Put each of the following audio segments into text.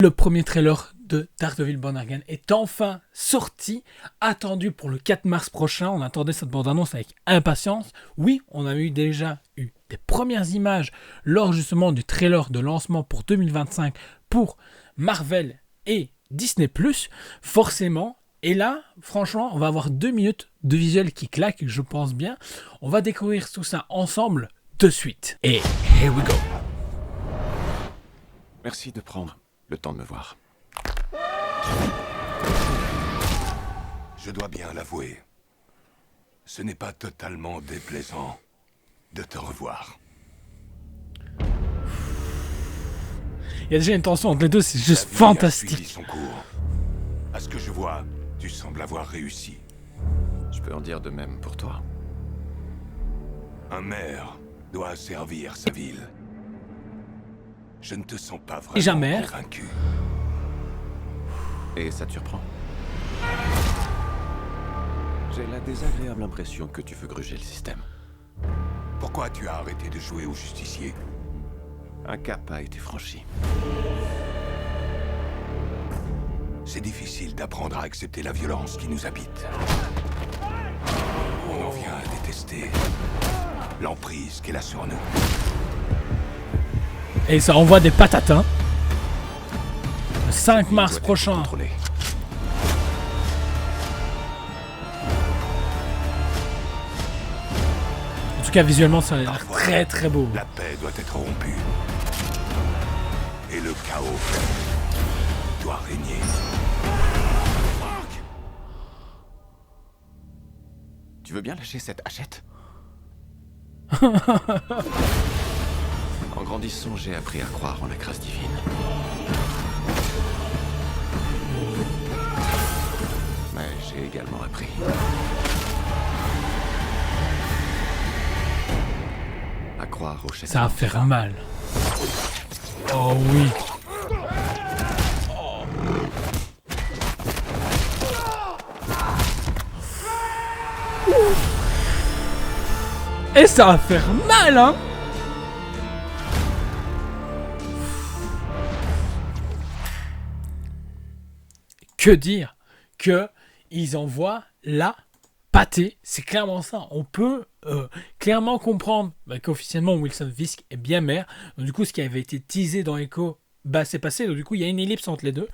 Le premier trailer de Daredevil Born Again est enfin sorti, attendu pour le 4 mars prochain. On attendait cette bande-annonce avec impatience. Oui, on a déjà eu des premières images lors justement du trailer de lancement pour 2025 pour Marvel et Disney+, forcément. Et là, franchement, on va avoir 2 minutes de visuel qui claquent, je pense bien. On va découvrir tout ça ensemble de suite. Et here we go. Merci de prendre le temps de me voir. Je dois bien l'avouer, ce n'est pas totalement déplaisant de te revoir. Il y a déjà une tension entre les deux, c'est juste La vie a fantastique. suivi son cours. À ce que je vois, tu sembles avoir réussi. Je peux en dire de même pour toi. Un maire doit servir sa ville. Je ne te sens pas Déjà vraiment maire. convaincu. Et ça te surprend? J'ai la désagréable impression que tu veux gruger le système. Pourquoi tu as arrêté de jouer au justicier? Un cap a été franchi. C'est difficile d'apprendre à accepter la violence qui nous habite. On en vient à détester l'emprise qu'elle a sur nous. Et ça envoie des patates, hein. Le 5 Il mars doit être prochain. contrôlé. En tout cas, visuellement, ça a l'air Parfois, très très beau. La paix doit être rompue. Et le chaos doit régner. Tu veux bien lâcher cette hachette? En grandissant, j'ai appris à croire en la grâce divine. Mais j'ai également appris à croire au châtiment. Ça va faire mal. Oh oui. Et ça va faire mal, hein. Que dire que ils envoient la pâtée, c'est clairement ça. On peut clairement comprendre qu'officiellement Wilson Fisk est bien maire. Donc, du coup, ce qui avait été teasé dans Echo, c'est passé. Donc du coup, il y a une ellipse entre les deux.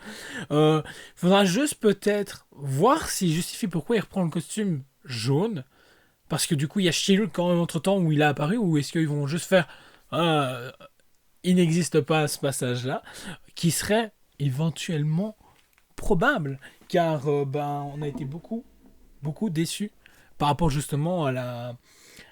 Faudra juste peut-être voir s'il justifie pourquoi il reprend le costume jaune. Parce que du coup, il y a She-Hulk quand même entre-temps où il a apparu. Ou est-ce qu'ils vont juste faire... il n'existe pas ce passage-là. Qui serait éventuellement probable. Car on a été beaucoup déçus par rapport justement à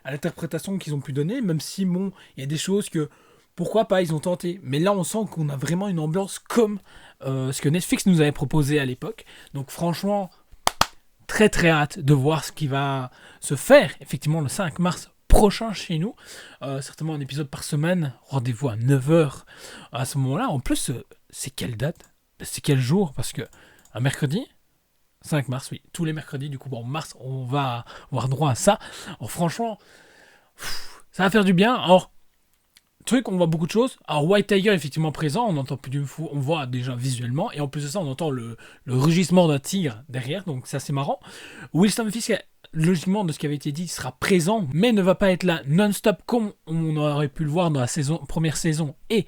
l'interprétation qu'ils ont pu donner. Même si, bon, il y a des choses que... Pourquoi pas, ils ont tenté. Mais là, on sent qu'on a vraiment une ambiance comme ce que Netflix nous avait proposé à l'époque. Donc franchement... Très très hâte de voir ce qui va se faire effectivement le 5 mars prochain chez nous. Certainement un épisode par semaine. Rendez-vous à 9h à ce moment-là. En plus, c'est quelle date? C'est quel jour? Parce que un mercredi 5 mars, oui. Tous les mercredis, du coup, en mars, on va avoir droit à ça. Alors franchement, ça va faire du bien. Alors, truc, on voit beaucoup de choses. Alors, White Tiger est effectivement présent, on entend plus d'une fois, on voit déjà visuellement, et en plus de ça, on entend le rugissement d'un tigre derrière, donc c'est assez marrant. Wilson Fisk, logiquement, de ce qui avait été dit, sera présent, mais ne va pas être là non-stop comme on aurait pu le voir dans la première saison et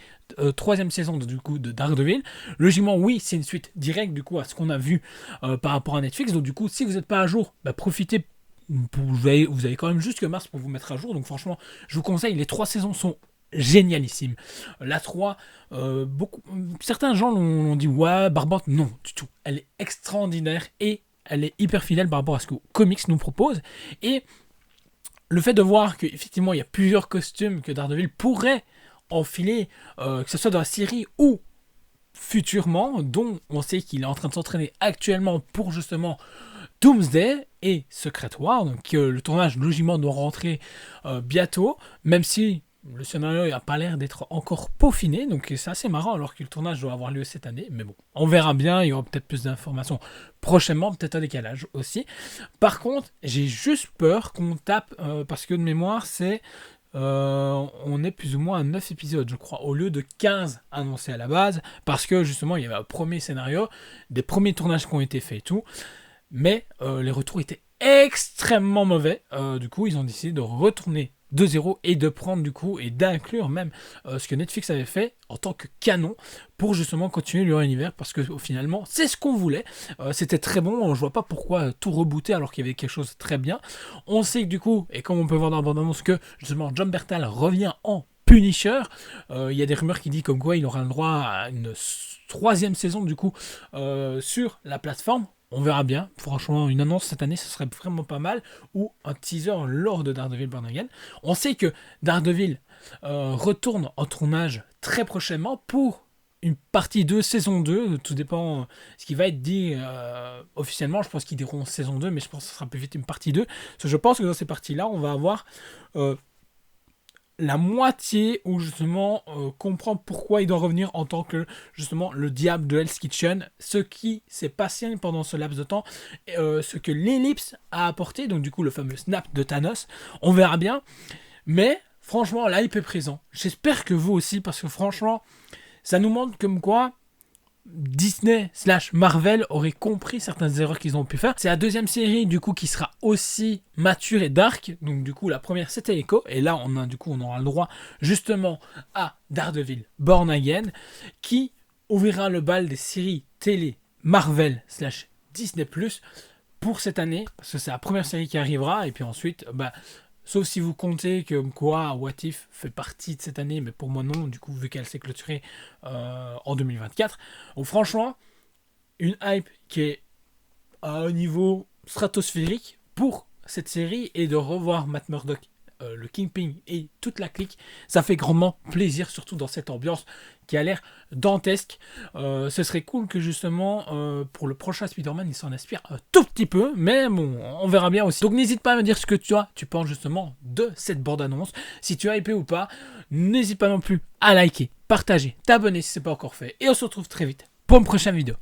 troisième saison du coup de Daredevil. Logiquement, oui, c'est une suite directe du coup à ce qu'on a vu par rapport à Netflix. Donc du coup, si vous n'êtes pas à jour, profitez. Vous avez quand même jusque mars pour vous mettre à jour. Donc franchement, je vous conseille, les 3 saisons sont génialissime. La 3, certains gens l'ont dit, ouais, barbante, non, du tout. Elle est extraordinaire et elle est hyper fidèle par rapport à ce que comics nous propose. Et le fait de voir qu'effectivement, il y a plusieurs costumes que Daredevil pourrait enfiler, que ce soit dans la série ou futurement, dont on sait qu'il est en train de s'entraîner actuellement pour justement Doomsday et Secret War, donc le tournage logiquement doit rentrer bientôt, même si le scénario n'a pas l'air d'être encore peaufiné, donc c'est assez marrant alors que le tournage doit avoir lieu cette année, mais bon, on verra bien, il y aura peut-être plus d'informations prochainement, peut-être un décalage aussi. Par contre, j'ai juste peur qu'on tape, parce que de mémoire, c'est on est plus ou moins à 9 épisodes, je crois, au lieu de 15 annoncés à la base, parce que justement, il y avait un premier scénario, des premiers tournages qui ont été faits et tout, mais les retours étaient extrêmement mauvais. Du coup, ils ont décidé de retourner de zéro et de prendre du coup et d'inclure même ce que Netflix avait fait en tant que canon pour justement continuer leur univers, parce que finalement c'est ce qu'on voulait. C'était très bon, je vois pas pourquoi tout rebooter alors qu'il y avait quelque chose de très bien. On sait que du coup, et comme on peut voir dans la bande-annonce, que justement Jon Bernthal revient en Punisher. Il y a des rumeurs qui disent comme quoi il aura le droit à une 3e saison du coup sur la plateforme. On verra bien. Franchement, une annonce cette année, ce serait vraiment pas mal. Ou un teaser lors de Daredevil Born Again. On sait que Daredevil retourne en tournage très prochainement pour une partie 2, saison 2. Tout dépend ce qui va être dit officiellement. Je pense qu'ils diront saison 2, mais je pense que ce sera plus vite une partie 2. Parce que je pense que dans ces parties-là, on va avoir la moitié où justement comprend pourquoi il doit revenir en tant que justement le diable de Hell's Kitchen, ce qui s'est passé pendant ce laps de temps, ce que l'ellipse a apporté, donc du coup le fameux snap de Thanos. On verra bien, mais franchement l'hype est présent. J'espère que vous aussi, parce que franchement ça nous montre comme quoi Disney/Marvel aurait compris certaines erreurs qu'ils ont pu faire. C'est la 2e série du coup qui sera aussi mature et dark. Donc du coup la première c'était Echo, et là on aura le droit justement à Daredevil Born Again, qui ouvrira le bal des séries télé Marvel/Disney+ pour cette année, parce que c'est la première série qui arrivera. Et puis ensuite sauf si vous comptez que quoi What If fait partie de cette année, mais pour moi non, du coup, vu qu'elle s'est clôturée en 2024. Donc franchement, une hype qui est à un niveau stratosphérique pour cette série, et de revoir Matt Murdock, le Kingpin et toute la clique, ça fait grandement plaisir, surtout dans cette ambiance qui a l'air dantesque. Ce serait cool que justement pour le prochain Spider-Man il s'en inspire un tout petit peu, mais bon, on verra bien aussi. Donc n'hésite pas à me dire ce que tu penses justement de cette bande-annonce, si tu as hypé ou pas. N'hésite pas non plus à liker, partager, t'abonner si ce n'est pas encore fait, et on se retrouve très vite pour une prochaine vidéo.